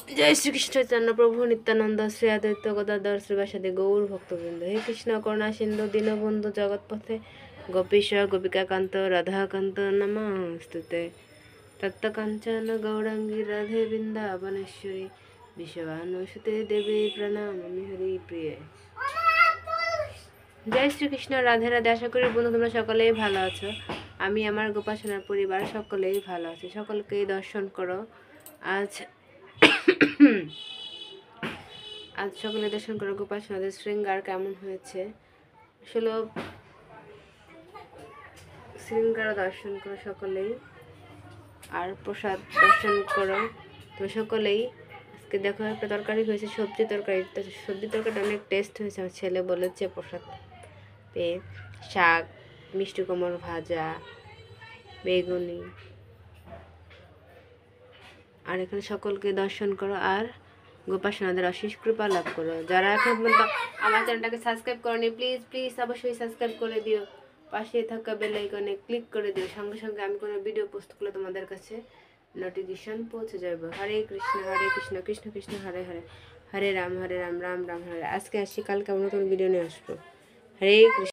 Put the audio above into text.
জয় শ্রীকৃষ্ণ চৈতন্য প্রভু নিত্যানন্দ শ্রী অদ্বৈত গদাধর শ্রীবাসাদি গৌর ভক্তবৃন্দ। হে কৃষ্ণ করুণা সিন্ধু দীনবন্ধু জগৎপথে গোপীশ গোপিকাকান্ত রাধাকান্ত নমস্তুতে। তপ্তকাঞ্চন গৌরাঙ্গী রাধে বৃন্দাবনেশ্বরী বিশ্বভানুসুতে দেবী প্রণামি হরি প্রিয়ে। জয় শ্রীকৃষ্ণ, রাধে রাধে। আশা করি বন্ধু তোমরা সকলেই ভালো আছো। আমি আমার গোপাসনার পরিবার সকলেই ভালো আছি। সকলকেই দর্শন করো। আজ সকলে দর্শন করো গোপাসনাদের শৃঙ্গার কেমন হয়েছে। আসলে শৃঙ্গার দর্শন করো সকলেই, আর প্রসাদ দর্শন করো। তো সকলেই আজকে দেখো একটা তরকারি হয়েছে, সবজি তরকারি। তো সবজি তরকারিটা অনেক টেস্ট হয়েছে। আমার ছেলে বলেছে প্রসাদ পেয়ে। শাক, মিষ্টি কুমড় ভাজা, বেগুনি। আর এখানে সকলকে দর্শন করো আর গোপাসনাদের অশেষ কৃপা লাভ করো। যারা এখন পর্যন্ত আমার চ্যানেলটাকে সাবস্ক্রাইব করনি, প্লিজ প্লিজ অবশ্যই সাবস্ক্রাইব করে দিও। পাশে থাকা বেল আইকনে ক্লিক করে দিও। সঙ্গে সঙ্গে আমি কোনো ভিডিও পোস্ট করলে তোমাদের কাছে নোটিফিকেশন পৌঁছে যাবে। হরে কৃষ্ণ কৃষ্ণ কৃষ্ণ হরে হরে, হরে রাম রাম রাম হরে। আজকে আসি, কালকে আমরা নতুন ভিডিও নিয়ে আসবো। হরে কৃষ্ণ।